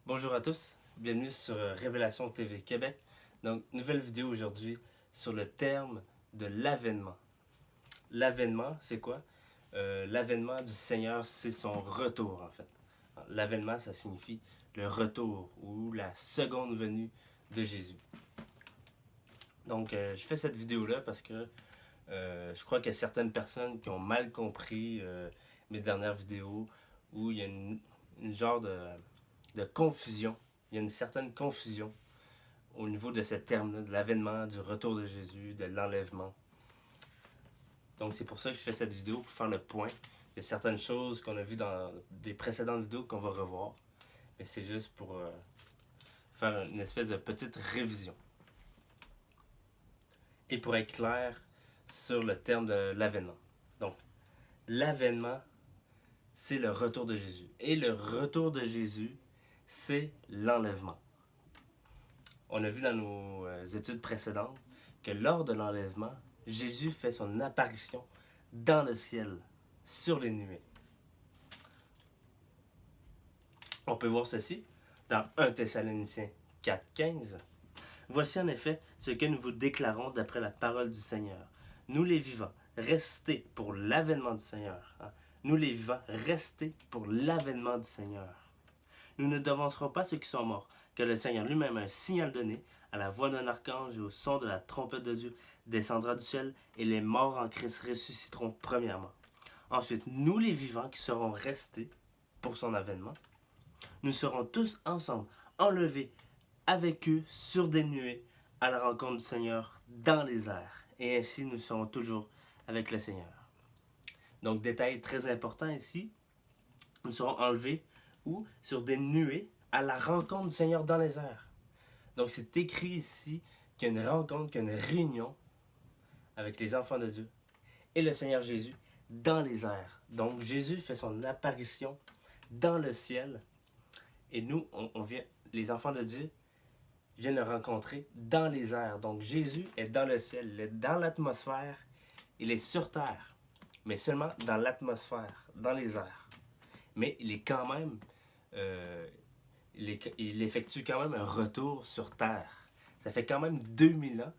Bonjour à tous, bienvenue sur Révélation TV Québec. Donc, nouvelle vidéo aujourd'hui sur le terme de l'avènement. L'avènement, c'est quoi? L'avènement du Seigneur, c'est son retour en fait. L'avènement, ça signifie le retour ou la seconde venue de Jésus. Donc, je fais cette vidéo-là parce que je crois qu'il y a certaines personnes qui ont mal compris mes dernières vidéos où il y a une genre de confusion. Il y a une certaine confusion au niveau de ce terme-là, de l'avènement, du retour de Jésus, de l'enlèvement. Donc c'est pour ça que je fais cette vidéo, pour faire le point. Il y a certaines choses qu'on a vues dans des précédentes vidéos qu'on va revoir. Mais c'est juste pour faire une espèce de petite révision. Et pour être clair sur le terme de l'avènement. Donc, l'avènement, c'est le retour de Jésus. Et le retour de Jésus, c'est l'enlèvement. On a vu dans nos études précédentes que lors de l'enlèvement, Jésus fait son apparition dans le ciel, sur les nuées. On peut voir ceci dans 1 Thessaloniciens 4,15. Voici en effet ce que nous vous déclarons d'après la parole du Seigneur. Nous les vivants, restez pour l'avènement du Seigneur. Nous les vivants, restez pour l'avènement du Seigneur. Nous ne devancerons pas ceux qui sont morts, que le Seigneur lui-même a un signal donné, à la voix d'un archange et au son de la trompette de Dieu, descendra du ciel, et les morts en Christ ressusciteront premièrement. Ensuite, nous les vivants qui serons restés pour son avènement, nous serons tous ensemble enlevés avec eux sur des nuées à la rencontre du Seigneur dans les airs. Et ainsi, nous serons toujours avec le Seigneur. Donc, détail très important ici, nous serons enlevés ou sur des nuées à la rencontre du Seigneur dans les airs. Donc c'est écrit ici qu'il y a une rencontre, qu'il y a une réunion avec les enfants de Dieu et le Seigneur Jésus dans les airs. Donc Jésus fait son apparition dans le ciel et nous, on vient, les enfants de Dieu viennent le rencontrer dans les airs. Donc Jésus est dans le ciel, il est dans l'atmosphère, il est sur terre, mais seulement dans l'atmosphère, dans les airs. Mais il est quand même, il effectue quand même un retour sur terre. Ça fait quand même 2000 ans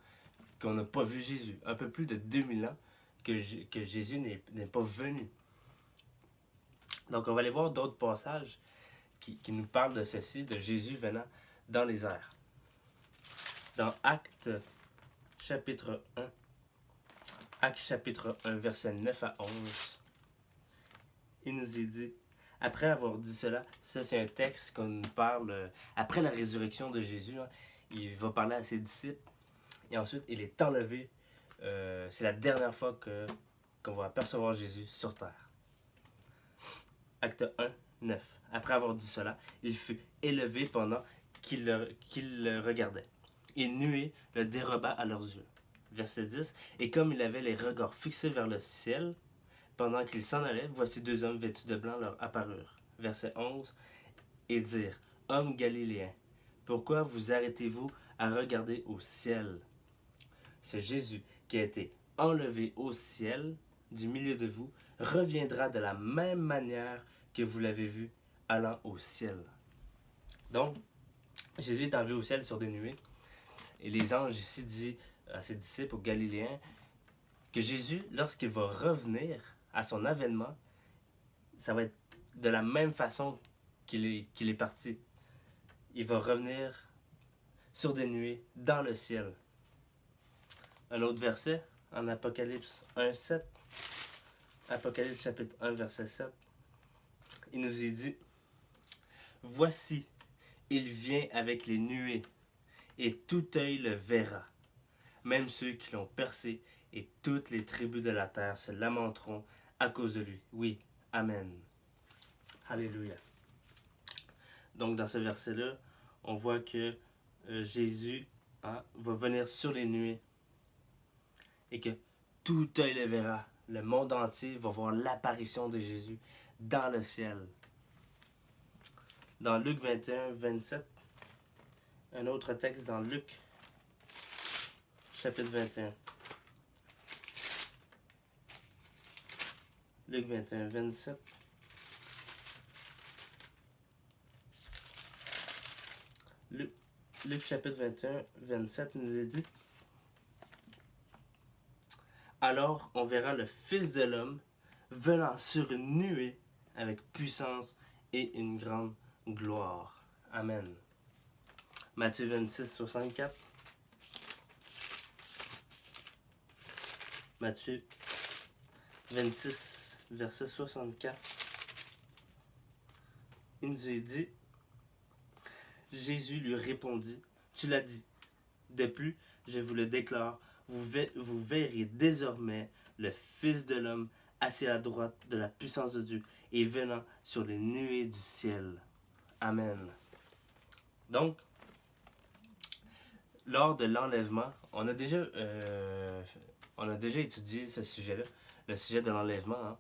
qu'on n'a pas vu Jésus. Un peu plus de 2000 ans que Jésus n'est pas venu. Donc on va aller voir d'autres passages qui nous parlent de ceci, de Jésus venant dans les airs. Dans Actes chapitre 1, Actes chapitre 1, versets 9 à 11, il nous est dit: après avoir dit cela, ça c'est un texte qu'on nous parle après la résurrection de Jésus. Il va parler à ses disciples et ensuite il est enlevé. C'est la dernière fois qu'on va apercevoir Jésus sur terre. Acte 1, 9. Après avoir dit cela, il fut élevé pendant qu'il le regardait. Et une nuée le déroba à leurs yeux. Verset 10. Et comme il avait les regards fixés vers le ciel, pendant qu'ils s'en allaient, voici deux hommes vêtus de blanc leur apparurent. Verset 11. Et dirent: hommes galiléens, pourquoi vous arrêtez-vous à regarder au ciel? Ce Jésus qui a été enlevé au ciel du milieu de vous reviendra de la même manière que vous l'avez vu allant au ciel. Donc, Jésus est enlevé au ciel sur des nuées. Et les anges ici disent à ses disciples, aux Galiléens, que Jésus, lorsqu'il va revenir à son avènement, ça va être de la même façon qu'il est parti. Il va revenir sur des nuées dans le ciel. Un autre verset, en Apocalypse 1, 7. Apocalypse chapitre 1, verset 7. Il nous est dit: voici, il vient avec les nuées, et tout œil le verra, même ceux qui l'ont percé, et toutes les tribus de la terre se lamenteront à cause de lui. Oui, amen. Alléluia. Donc dans ce verset-là, on voit que Jésus va venir sur les nuées et que tout œil le verra. Le monde entier va voir l'apparition de Jésus dans le ciel. Dans Luc 21, 27, un autre texte dans Luc, chapitre 21. Luc 21, 27. Luc chapitre 21, 27 nous est dit: alors on verra le Fils de l'homme venant sur une nuée avec puissance et une grande gloire. Amen. Matthieu 26, 64. Matthieu 26, verset 64. Il nous est dit: Jésus lui répondit: tu l'as dit. De plus, je vous le déclare, vous verrez désormais le Fils de l'homme assis à la droite de la puissance de Dieu et venant sur les nuées du ciel. Amen. Donc, lors de l'enlèvement, on a déjà étudié ce sujet-là, le sujet de l'enlèvement. Hein.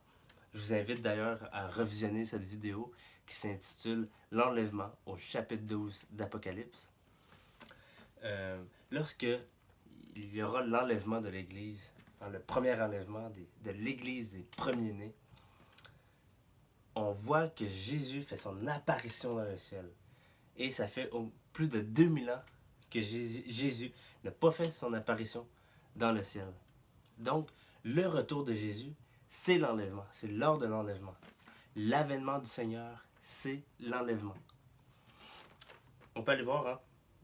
Je vous invite d'ailleurs à revisionner cette vidéo qui s'intitule L'enlèvement au chapitre 12 d'Apocalypse. Lorsque il y aura l'enlèvement de l'Église, le premier enlèvement de l'Église des premiers-nés, on voit que Jésus fait son apparition dans le ciel. Et ça fait plus de 2000 ans que Jésus n'a pas fait son apparition dans le ciel. Donc, le retour de Jésus, c'est l'enlèvement. C'est lors de l'enlèvement. L'avènement du Seigneur, c'est l'enlèvement. On peut aller voir hein,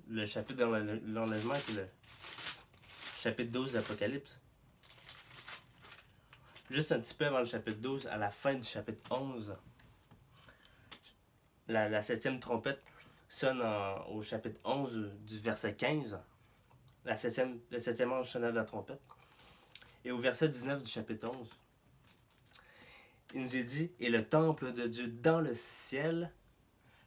le chapitre de l'enlèvement, qui est le chapitre 12 d'Apocalypse. Juste un petit peu avant le chapitre 12, à la fin du chapitre 11, la septième trompette sonne au chapitre 11 du verset 15. Le septième ange sonna de la trompette. Et au verset 19 du chapitre 11, il nous est dit: et le temple de Dieu dans le ciel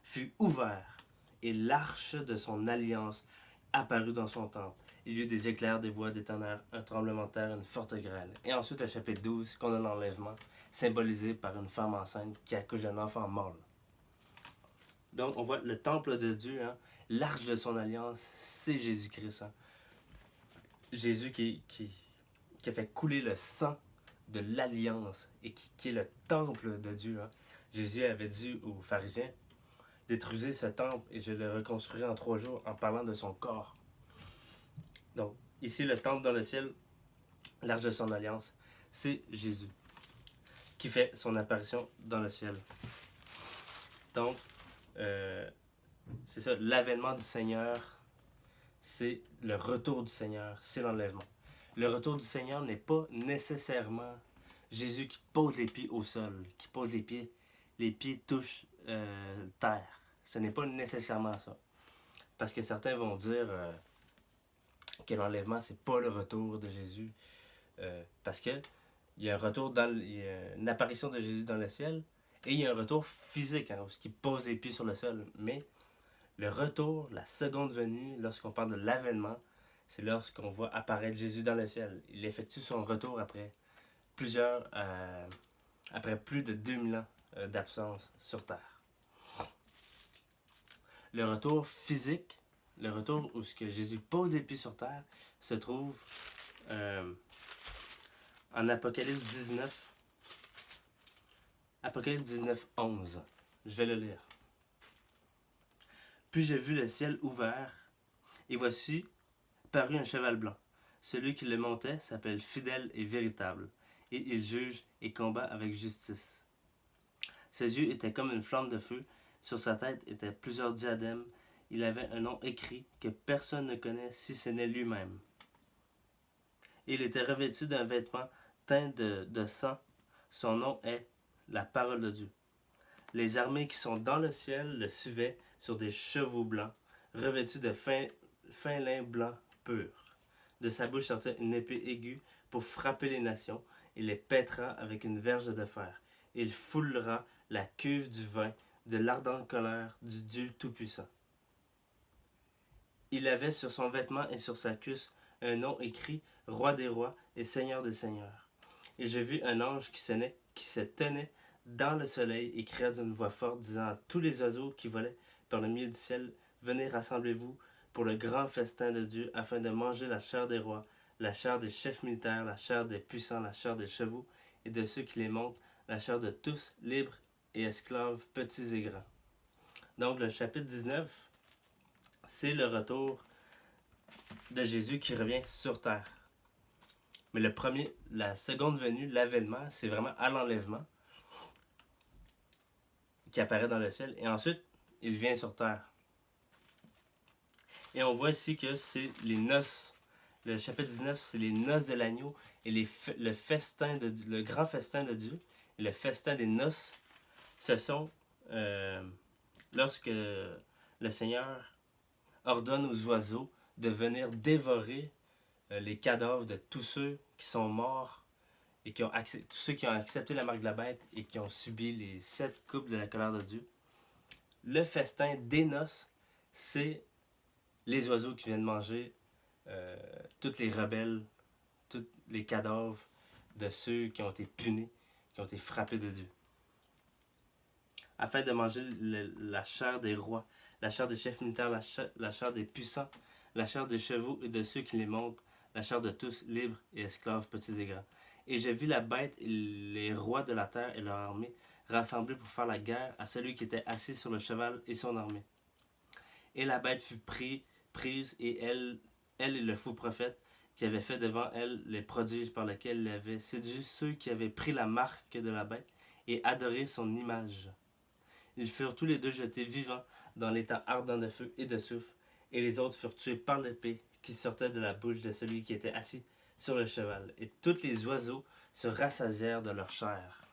fut ouvert, et l'arche de son alliance apparut dans son temple. Il y eut des éclairs, des voix, des tonnerres, un tremblement de terre, une forte grêle. Et ensuite, le chapitre 12, qu'on a l'enlèvement, symbolisé par une femme enceinte qui accouche d'un enfant mort. Donc, on voit le temple de Dieu, hein, l'arche de son alliance, c'est Jésus-Christ. Hein. Jésus qui a fait couler le sang de l'alliance et qui est le temple de Dieu. Hein. Jésus avait dit aux pharisiens: détruisez ce temple et je le reconstruirai en 3 jours, en parlant de son corps. Donc, ici, le temple dans le ciel, l'arche de son alliance, c'est Jésus qui fait son apparition dans le ciel. Donc, c'est ça, l'avènement du Seigneur, c'est le retour du Seigneur, c'est l'enlèvement. Le retour du Seigneur n'est pas nécessairement Jésus qui pose les pieds au sol, qui pose les pieds touchent terre. Ce n'est pas nécessairement ça. Parce que certains vont dire que l'enlèvement, c'est pas le retour de Jésus. Parce que il y a un retour il y a une apparition de Jésus dans le ciel et il y a un retour physique, hein, qui pose les pieds sur le sol. Mais le retour, la seconde venue, lorsqu'on parle de l'avènement, c'est lorsqu'on voit apparaître Jésus dans le ciel. Il effectue son retour après plus de 2000 ans d'absence sur terre. Le retour physique, le retour où ce que Jésus pose les pieds sur terre, se trouve en Apocalypse 19. Apocalypse 19, 11. Je vais le lire. Puis j'ai vu le ciel ouvert, et voici parut un cheval blanc. Celui qui le montait s'appelle Fidèle et Véritable, et il juge et combat avec justice. Ses yeux étaient comme une flamme de feu, sur sa tête étaient plusieurs diadèmes, il avait un nom écrit que personne ne connaît si ce n'est lui-même. Il était revêtu d'un vêtement teint de sang, son nom est la parole de Dieu. Les armées qui sont dans le ciel le suivaient sur des chevaux blancs, revêtus de fin lin blanc pur. De sa bouche sortait une épée aiguë pour frapper les nations, et les pètera avec une verge de fer. Il foulera la cuve du vin de l'ardente colère du Dieu Tout-Puissant. Il avait sur son vêtement et sur sa cuisse un nom écrit Roi des rois et Seigneur des seigneurs. Et j'ai vu un ange qui se tenait dans le soleil et cria d'une voix forte, disant à tous les oiseaux qui volaient par le milieu du ciel: venez, rassemblez-vous pour le grand festin de Dieu, afin de manger la chair des rois, la chair des chefs militaires, la chair des puissants, la chair des chevaux et de ceux qui les montent, la chair de tous, libres et esclaves, petits et grands. Donc le chapitre 19 c'est le retour de Jésus qui revient sur terre. Mais la seconde venue, l'avènement, c'est vraiment à l'enlèvement qui apparaît dans le ciel. Et ensuite, il vient sur terre. Et on voit ici que c'est les noces. Le chapitre 19, c'est les noces de l'agneau et le grand festin de Dieu. Et le festin des noces, ce sont lorsque le Seigneur ordonne aux oiseaux de venir dévorer les cadavres de tous ceux qui sont morts et tous ceux qui ont accepté la marque de la bête et qui ont subi les 7 coupes de la colère de Dieu. Le festin des noces, c'est les oiseaux qui viennent manger tous les rebelles, tous les cadavres de ceux qui ont été punis, qui ont été frappés de Dieu. Afin de manger la chair des rois, la chair des chefs militaires, la chair des puissants, la chair des chevaux et de ceux qui les montent, la chair de tous, libres et esclaves, petits et grands. Et je vis la bête et les rois de la terre et leur armée rassemblés pour faire la guerre à celui qui était assis sur le cheval et son armée. Et la bête fut prise, et elle et le faux prophète, qui avait fait devant elle les prodiges par lesquels elle avait séduit ceux qui avaient pris la marque de la bête et adoré son image. Ils furent tous les deux jetés vivants dans l'étang ardent de feu et de soufre, et les autres furent tués par l'épée qui sortait de la bouche de celui qui était assis sur le cheval. Et tous les oiseaux se rassasièrent de leur chair.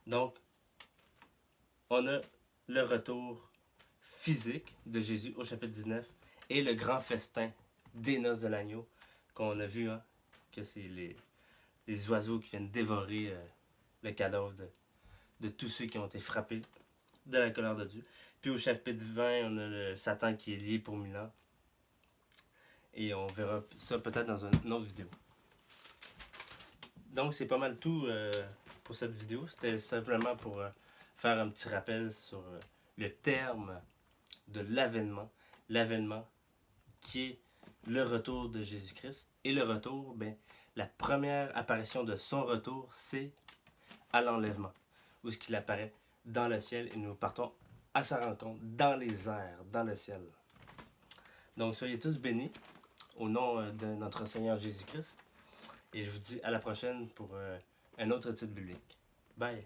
Donc, on a le retour physique de Jésus au chapitre 19 et le grand festin des noces de l'agneau qu'on a vu, que c'est les oiseaux qui viennent dévorer le cadavre de tous ceux qui ont été frappés de la colère de Dieu. Puis au chapitre 20, on a le Satan qui est lié pour 1000 ans. Et on verra ça peut-être dans une autre vidéo. Donc c'est pas mal tout pour cette vidéo. C'était simplement pour faire un petit rappel sur le terme de l'avènement. L'avènement qui est le retour de Jésus-Christ. Et le retour, la première apparition de son retour, c'est à l'enlèvement, où ce qu'il apparaît dans le ciel et nous partons à sa rencontre dans les airs, dans le ciel. Donc soyez tous bénis au nom de notre Seigneur Jésus-Christ. Et je vous dis à la prochaine pour un autre étude biblique. Bye!